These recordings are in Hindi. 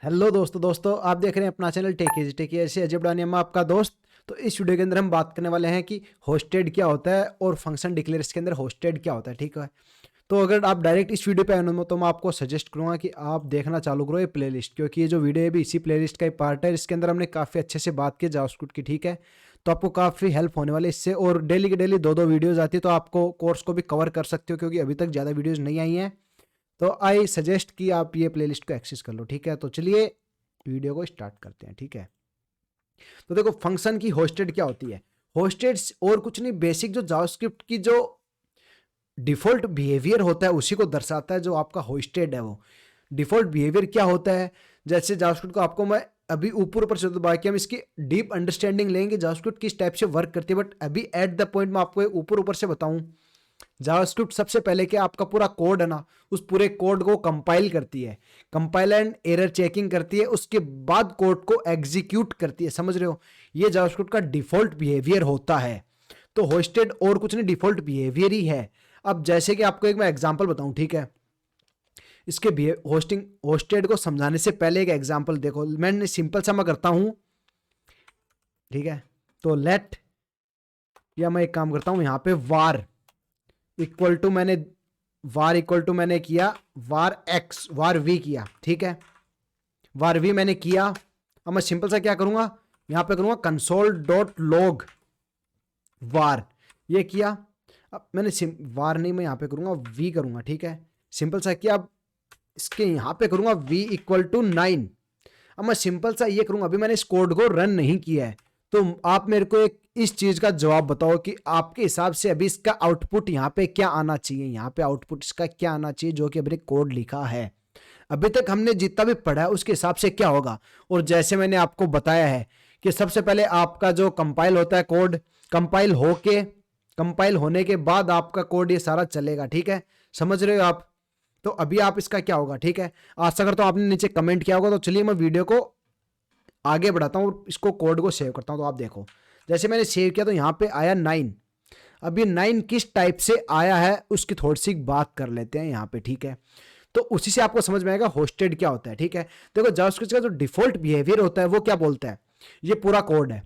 हेलो दोस्तों आप देख रहे हैं अपना चैनल टेकी से अजय बुढ़ानी, मैं आपका दोस्त। तो इस वीडियो के अंदर हम बात करने वाले हैं कि होस्टेड क्या होता है और फंक्शन डिक्लेयर्स के अंदर होस्टेड क्या होता है। ठीक है, तो अगर आप डायरेक्ट इस वीडियो पे आए हो तो मैं आपको सजेस्ट करूंगा कि आप देखना चालू करो ये प्लेलिस्ट, क्योंकि ये जो वीडियो है भी इसी प्लेलिस्ट का ही पार्ट है। इसके अंदर हमने काफ़ी अच्छे से बात की जावास्क्रिप्ट की। ठीक है, तो आपको काफ़ी हेल्प होने वाली है इससे, और डेली की डेली दो वीडियोज़ आती है, तो आपको कोर्स को भी कवर कर सकते हो, क्योंकि अभी तक ज़्यादा वीडियोज़ नहीं आई हैं। तो आई सजेस्ट कि आप ये प्लेलिस्ट को एक्सेस कर लो। ठीक है, तो चलिए वीडियो को स्टार्ट करते हैं। ठीक है, तो देखो फंक्शन की होस्टेड क्या होती है। होस्टेड और कुछ नहीं, बेसिक जो जावास्क्रिप्ट की जो डिफॉल्ट बिहेवियर होता है उसी को दर्शाता है। जो आपका होस्टेड है वो डिफॉल्ट बिहेवियर क्या होता है। जैसे जावास्क्रिप्ट को आपको मैं अभी ऊपर से, तो बाकी हम इसकी डीप अंडरस्टैंडिंग लेंगे जावास्क्रिप्ट किस टाइप से वर्क करती है, बट अभी एट द पॉइंट मैं आपको ऊपर से बताऊं। जावास्क्रिप्ट सबसे पहले क्या आपका पूरा कोड है ना, उस पूरे कोड को कंपाइल करती है, कंपाइल एंड एरर चेकिंग करती है, उसके बाद कोड को एग्जीक्यूट करती है। समझ रहे हो, ये जावास्क्रिप्ट का डिफॉल्ट बिहेवियर होता है। तो होस्टेड और कुछ नहीं, डिफॉल्ट बिहेवियर ही है। अब जैसे कि आपको एक मैं एग्जांपल बताऊं। ठीक है, इसके होस्टेड को समझाने से पहले एक एग्जांपल देखो, मैंने सिंपल सा मैं करता हूं। ठीक है, तो लेट, या मैं एक काम करता हूं यहां पे वार इक्वल टू मैंने किया वार एक्स वार वी किया। ठीक है, वार वी मैंने किया। अब मैं सिंपल सा क्या करूंगा, यहां पे करूंगा कंसोल डॉट लॉग वार, ये किया। अब मैंने वार नहीं, मैं यहां पे करूंगा वी करूंगा। ठीक है, सिंपल सा किया। अब इसके यहां पे करूंगा वी इक्वल टू 9। अब मैं सिंपल सा ये करूंगा, अभी मैंने इस कोड को रन नहीं किया है, तो आप मेरे को एक इस चीज का जवाब बताओ कि आपके हिसाब से अभी इसका आउटपुट यहाँ पे क्या आना चाहिए। यहाँ पे आउटपुट इसका क्या आना चाहिए जो कि अभी कोड लिखा है, अभी तक हमने जितना भी पढ़ा है उसके हिसाब से क्या होगा। और जैसे मैंने आपको बताया है कि सबसे पहले आपका जो कंपाइल होता है कोड, कंपाइल होने के बाद आपका कोड ये सारा चलेगा। ठीक है, समझ रहे हो आप। तो अभी आप इसका क्या होगा। ठीक है, आशा करता हूं आपने नीचे कमेंट किया होगा। तो चलिए मैं वीडियो को आगे बढ़ाता हूँ और इसको कोड को सेव करता हूँ। तो आप देखो, जैसे मैंने सेव किया तो यहाँ पे आया 9। अब ये 9 किस टाइप से आया है उसकी थोड़ी सी बात कर लेते हैं यहाँ पे। ठीक है, तो उसी से आपको समझ में आएगा होस्टेड क्या होता है। ठीक है, देखो जावास्क्रिप्ट का जो डिफॉल्ट बिहेवियर होता है वो क्या बोलता है, ये पूरा कोड है।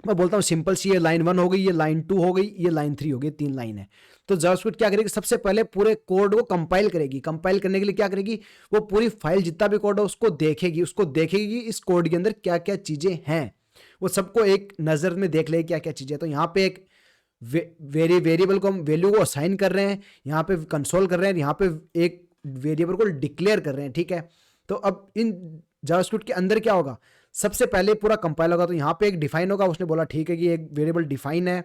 मैं बोलता हूँ सिंपल सी, ये लाइन 1 हो गई, ये लाइन 2 हो गई, ये लाइन 3 हो गई, 3 लाइन है। तो जावास्क्रिप्ट क्या करेगी, सबसे पहले पूरे कोड को कंपाइल करेगी। कंपाइल करने के लिए क्या करेगी, वो पूरी फाइल जितना भी कोड है उसको देखेगी इस कोड के अंदर क्या क्या चीजें हैं, वो सबको एक नजर में देख लेगी क्या क्या चीजें। तो यहाँ पे एक वेरिएबल को हम वैल्यू को असाइन कर रहे हैं, यहाँ पे कंसोल कर रहे हैं, यहाँ पे एक वेरिएबल को डिक्लेयर कर रहे हैं। ठीक है, तो अब इन जावास्क्रिप्ट के अंदर क्या होगा, सबसे पहले पूरा कंपाइल होगा, तो यहाँ पे एक डिफाइन होगा। उसने बोला ठीक है कि एक वेरिएबल डिफाइन है।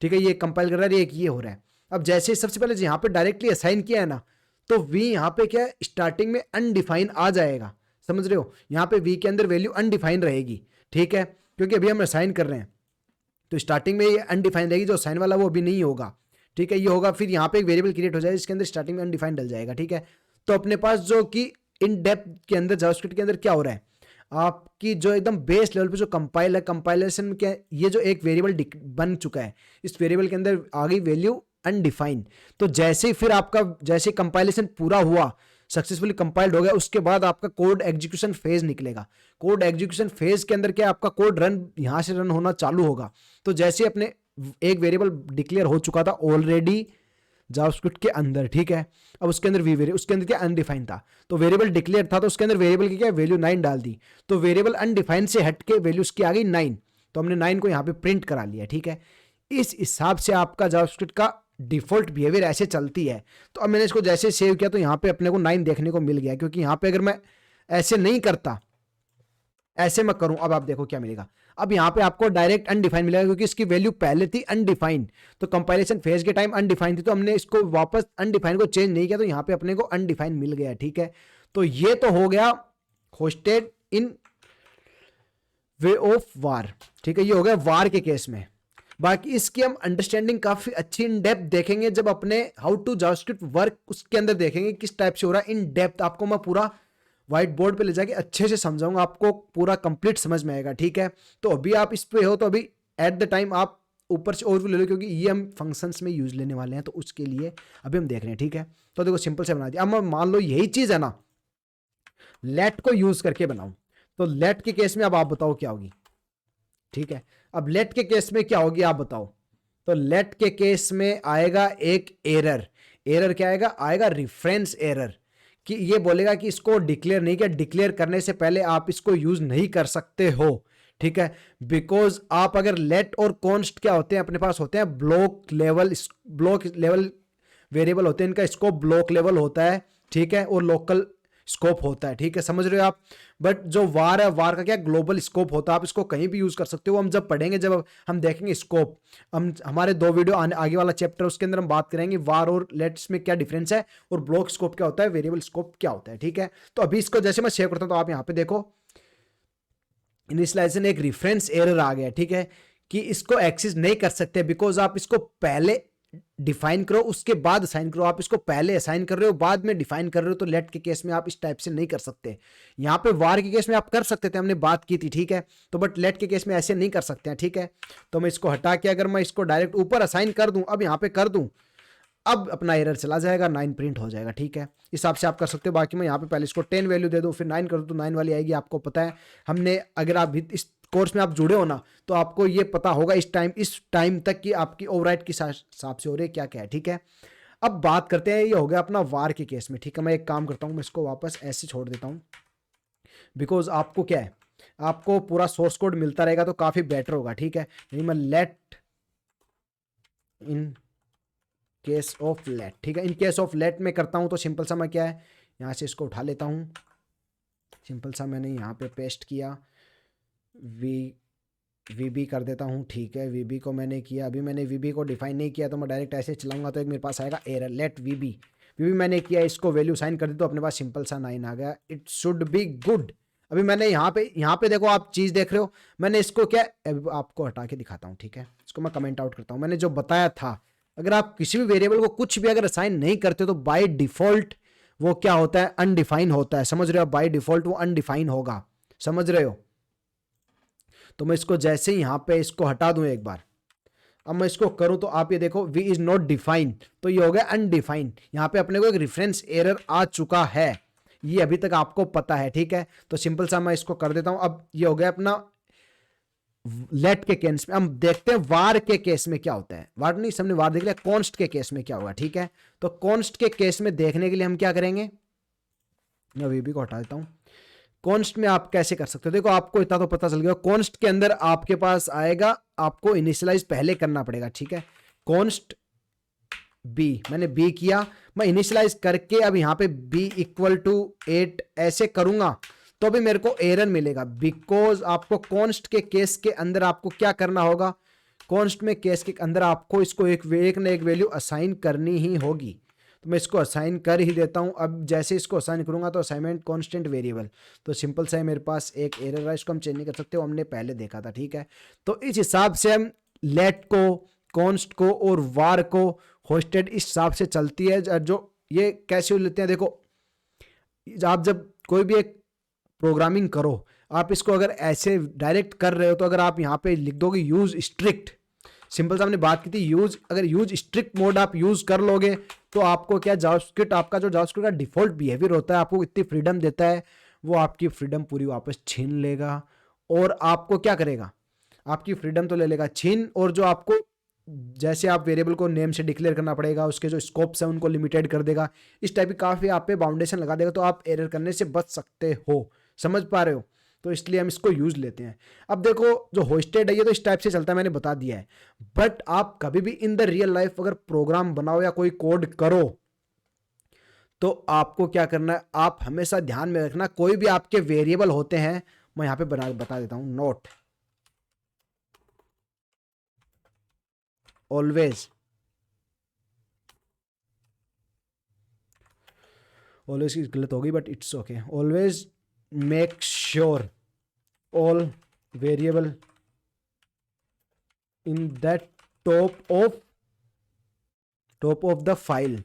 ठीक है, ये कंपाइल कर रहा है, ये हो रहा है। अब जैसे सबसे पहले यहाँ पे डायरेक्टली असाइन किया है ना, तो वी यहाँ पे क्या है, स्टार्टिंग में अनडिफाइन आ जाएगा। समझ रहे हो, यहाँ पे वी के अंदर वैल्यू अनडिफाइन रहेगी। ठीक है, क्योंकि अभी हम असाइन कर रहे हैं, तो स्टार्टिंग में ये अनडिफाइन रहेगी, जो साइन वाला वो अभी नहीं होगा। ठीक है, ये होगा, फिर यहाँ पे एक वेरिएबल क्रिएट हो जाएगा इसके अंदर स्टार्टिंग में अनडिफाइन डल जाएगा। ठीक है, तो अपने पास जो कि इन डेप्थ के अंदर जावास्क्रिप्ट के अंदर क्या हो रहा है, आपकी जो एकदम बेस लेवल पे जो कंपाइल है, कंपाइलेशन के ये जो एक वेरिएबल बन चुका है, इस वेरिएबल के अंदर आ गई वैल्यू अनडिफाइंड। तो जैसे ही फिर आपका जैसे कंपाइलेशन पूरा हुआ, सक्सेसफुली कंपाइल्ड हो गया, उसके बाद आपका कोड एग्जीक्यूशन फेज निकलेगा। कोड एग्जीक्यूशन फेज के अंदर क्या आपका कोड रन यहां से रन होना चालू होगा। तो जैसे अपने एक वेरिएबल डिक्लेयर हो चुका था ऑलरेडी जावास्क्रिप्ट के अंदर। ठीक है, अब उसके अंदर उसके अंदर क्या अनडिफाइंड था, तो वेरिएबल डिक्लेयर था, तो उसके अंदर वेरिएबल की क्या वैल्यू 9 डाल दी, तो वेरिएबल अनडिफाइंड से हट के वैल्यू उसकी आ गई 9, तो हमने 9 को यहाँ पे प्रिंट करा लिया। ठीक है, इस हिसाब से आपका जावास्क्रिप्ट का डिफॉल्ट बिहेवियर ऐसे चलती है। तो अब मैंने इसको जैसे सेव किया तो यहाँ पे अपने को 9 देखने को मिल गया, क्योंकि यहाँ पे अगर मैं ऐसे नहीं करता, ऐसे मैं करूं, अब आप देखो क्या मिलेगा। अब यहाँ पे आपको डायरेक्ट अनडिफाइंड मिलेगा, क्योंकि इसकी वैल्यू पहले थी अनडिफाइंड, तो कंपाइलेशन फेज के टाइम अनडिफाइंड थी, तो हमने इसको वापस अनडिफाइंड को चेंज नहीं किया, तो यहाँ पे अपने को अनडिफाइंड मिल गया। ठीक है, तो ये तो हो गया hosted in way of war. ठीक है, ये हो गया वार के केस में। बाकी इसकी हम अंडरस्टैंडिंग काफी अच्छी इन डेप्थ देखेंगे जब अपने हाउ टू जावास्क्रिप्ट वर्क उसके अंदर देखेंगे किस टाइप से हो रहा है इन डेप्थ। आपको मैं पूरा व्हाइट बोर्ड पे ले जाके अच्छे से समझाऊंगा, आपको पूरा कंप्लीट समझ में आएगा। ठीक है, तो अभी आप इस पे हो तो अभी एट द टाइम आप ऊपर से ओवरव्यू ले लो, क्योंकि ये हम फंक्शंस में यूज लेने वाले हैं, तो उसके लिए अभी हम देख रहे हैं। ठीक है, तो देखो सिंपल से बना दिया। अब मान लो यही चीज है ना, लेट को यूज करके बनाऊं, तो लेट के केस में अब आप बताओ क्या होगी। ठीक है, अब लेट के केस में क्या होगी आप बताओ। तो लेट के केस में आएगा एक एरर। एरर क्या आएगा, आएगा रेफरेंस एरर, कि ये बोलेगा कि इसको डिक्लेयर नहीं किया, डिक्लेयर करने से पहले आप इसको यूज नहीं कर सकते हो। ठीक है, बिकॉज आप अगर लेट और कॉन्स्ट क्या होते हैं अपने पास, होते हैं ब्लॉक लेवल वेरिएबल होते हैं, इनका स्कोप ब्लॉक लेवल होता है। ठीक है, और लोकल स्कोप होता है। ठीक है, समझ रहे हो आप। बट जो वार है, वार का क्या ग्लोबल स्कोप होता है, आप इसको कहीं भी यूज कर सकते हो। हम जब पढ़ेंगे, जब हम देखेंगे स्कोप, हम हमारे 2 वीडियो आगे वाला चैप्टर, उसके अंदर हम बात करेंगे वार और लेट्स में क्या डिफरेंस है, और ब्लॉक स्कोप क्या होता है, वेरिएबल स्कोप क्या होता है। ठीक है, तो अभी इसको जैसे मैं शेयर करता हूं, तो आप यहाँ पे देखो इनिशियलाइजेशन एक रेफरेंस एरर आ गया। ठीक है, कि इसको एक्सेस नहीं कर सकते, बिकॉज आप इसको पहले डिफाइन करो उसके बाद असाइन करो। आप इसको पहले असाइन कर रहे हो बाद में डिफाइन कर रहे हो, तो लेट के केस में आप इस टाइप से नहीं कर सकते। यहां पे वार के केस में आप कर सकते थे, हमने बात की थी। ठीक है, तो बट लेट के केस में ऐसे नहीं कर सकते हैं। ठीक है, तो मैं इसको हटा के अगर मैं इसको डायरेक्ट ऊपर असाइन कर दूं, अब यहां पे कर दूं, अब अपना एरर चला जाएगा, 9 प्रिंट हो जाएगा। ठीक है, इस हिसाब से आप कर सकते हो। बाकी मैं यहाँ पे पहले इसको 10 वैल्यू दे दूं, फिर 9 कर दूं, तो 9 वाली आएगी। आपको पता है, हमने अगर आप इस कोर्स में आप जुड़े हो ना, तो आपको ये पता होगा इस टाइम तक कि आपकी ओवरराइट किस हिसाब से हो रही है, क्या क्या है। ठीक है, अब बात करते हैं, ये हो गया अपना वार के केस में। ठीक है, मैं एक काम करता हूँ, मैं इसको वापस ऐसे छोड़ देता हूँ, बिकॉज आपको क्या है, आपको पूरा सोर्स कोड मिलता रहेगा तो काफी बेटर होगा। ठीक है, नहीं मैं late in case of late, ठीक है, इन केस ऑफ लेट में करता हूं, तो सिंपल सा मैं क्या है, यहां से इसको उठा लेता हूं। सिंपल सा मैंने यहां पे पेस्ट किया, वीबी कर देता हूं। ठीक है, वीबी को मैंने किया, अभी मैंने वीबी को डिफाइन नहीं किया, तो मैं डायरेक्ट ऐसे चलाऊंगा तो एक मेरे पास आएगा एरर, लेट वीबी। वीबी मैंने किया, इसको वैल्यू साइन कर दी, तो अपने पास सिंपल सा 9 आ गया। It should be good. अभी मैंने यहाँ पे देखो, आप चीज देख रहे हो, मैंने इसको क्या, आपको हटा के दिखाता हूँ। ठीक है, इसको मैं कमेंट आउट करता हूँ। मैंने जो बताया था, अगर आप किसी भी वेरिएबल को कुछ भी अगर असाइन नहीं करते, तो बाय डिफॉल्ट वो क्या होता है, अनडिफाइन होता है। समझ रहे हो, बाय डिफॉल्ट वो अनडिफाइन होगा। समझ रहे हो, तो मैं इसको जैसे ही यहां पे इसको हटा दूं एक बार, अब मैं इसको करूं, तो आप ये देखो वी इज नॉट डिफाइन, तो ये हो गया अनडिफाइन। यहां पे अपने को एक रेफरेंस एरर आ चुका है, ये अभी तक आपको पता है। ठीक है, तो सिंपल सा मैं इसको कर देता हूं। अब ये हो गया अपना लेट के केस में। हम देखते हैं वार के केस में क्या होता है। वार नहीं, सबने वार देख लिया, कॉन्स्ट के केस में क्या होगा। ठीक है, तो कॉन्स्ट के केस में देखने के लिए हम क्या करेंगे, मैं वीबी को हटा देता हूं। कॉन्स्ट में आप कैसे कर सकते हो, देखो आपको इतना तो पता चल गया, कॉन्स्ट के अंदर आपके पास आएगा, आपको इनिशियलाइज पहले करना पड़ेगा। ठीक है, कॉन्स्ट बी, मैंने बी किया, मैं इनिशियलाइज करके अब यहां पे बी इक्वल टू 8 ऐसे करूंगा, तो भी मेरे को एरर मिलेगा, बिकॉज आपको कॉन्स्ट के केस के अंदर आपको क्या करना होगा, कॉन्स्ट में केस के अंदर आपको इसको एक ना एक वैल्यू असाइन करनी ही होगी। तो मैं इसको असाइन कर ही देता हूं। अब जैसे इसको असाइन करूंगा, तो असाइनमेंट कांस्टेंट वेरिएबल, तो सिंपल सा है, मेरे पास एक एरर है, इसको हम चेंज नहीं कर सकते, वो हमने पहले देखा था। ठीक है, तो इस हिसाब से हम लेट को, कॉन्स्ट को और वार को होस्टेड इस हिसाब से चलती है। जो ये कैसे लेते हैं, देखो आप जब कोई भी एक प्रोग्रामिंग करो, आप इसको अगर ऐसे डायरेक्ट कर रहे हो, तो अगर आप यहाँ पे लिख दोगे यूज स्ट्रिक्ट, सिंपल सा हमने बात की थी, अगर यूज स्ट्रिक्ट मोड आप यूज कर लोगे, तो आपको क्या जावास्क्रिप्ट, आपका जो जावास्क्रिप्ट का डिफॉल्ट बिहेवियर होता है, आपको इतनी फ्रीडम देता है, वो आपकी फ्रीडम पूरी वापस छीन लेगा। और आपको क्या करेगा, आपकी फ्रीडम तो ले लेगा छीन, और जो आपको जैसे आप वेरिएबल को नेम से डिक्लेयर करना पड़ेगा, उसके जो स्कोप्स हैं उनको लिमिटेड कर देगा, इस टाइप की काफ़ी आप पे बाउंडेशन लगा देगा, तो आप एरर करने से बच सकते हो। समझ पा रहे हो, तो इसलिए हम इसको यूज लेते हैं। अब देखो जो होस्टेड है, ये तो इस टाइप से चलता है, मैंने बता दिया है। बट आप कभी भी इन द रियल लाइफ अगर प्रोग्राम बनाओ या कोई कोड करो, तो आपको क्या करना है, आप हमेशा ध्यान में रखना, कोई भी आपके वेरिएबल होते हैं, मैं यहां पे बता देता हूं, नोट ऑलवेज की गलत होगी, but it's okay, always make sure all variable in that top of the file,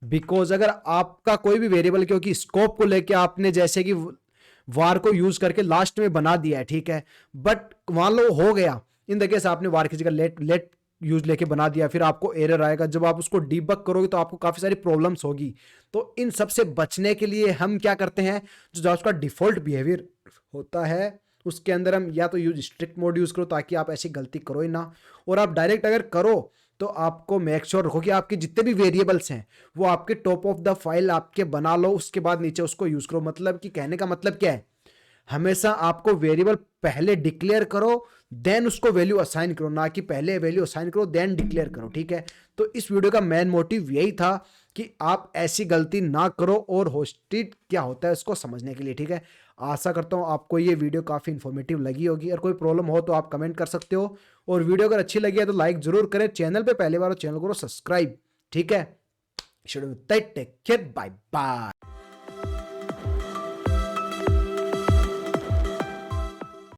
because अगर आपका कोई भी वेरिएबल, क्योंकि स्कोप को लेके आपने जैसे कि वार को यूज करके लास्ट में बना दिया है, ठीक है, बट मान लो हो गया, इन द केस आपने वार की जगह लेट यूज लेके बना दिया, फिर आपको एरर आएगा। जब आप उसको डीबग करोगे तो आपको काफ़ी सारी प्रॉब्लम्स होगी। तो इन सब से बचने के लिए हम क्या करते हैं, जो जावा का डिफ़ॉल्ट बिहेवियर होता है उसके अंदर हम या तो यूज स्ट्रिक्ट मोड यूज़ करो ताकि आप ऐसी गलती करो ही ना, और आप डायरेक्ट अगर करो तो आपको मेक श्योर रखो कि आपके जितने भी वेरिएबल्स हैं वो आपके टॉप ऑफ द फाइल आपके बना लो, उसके बाद नीचे उसको यूज़ करो। मतलब कि कहने का मतलब क्या है, हमेशा आपको वेरिएबल पहले डिक्लेयर करो देन उसको वैल्यू असाइन करो, ना कि पहले वैल्यू असाइन करो देन डिक्लेयर करो, ठीक है। तो इस वीडियो का मेन मोटिव यही था कि आप ऐसी गलती ना करो और होस्टेड क्या होता है उसको समझने के लिए, ठीक है। आशा करता हूँ आपको ये वीडियो काफ़ी इन्फॉर्मेटिव लगी होगी, और कोई प्रॉब्लम हो तो आप कमेंट कर सकते हो, और वीडियो अगर अच्छी लगी है तो लाइक जरूर करें, चैनल पे पहली बार हो चैनल को सब्सक्राइब, ठीक है। Take care, bye bye.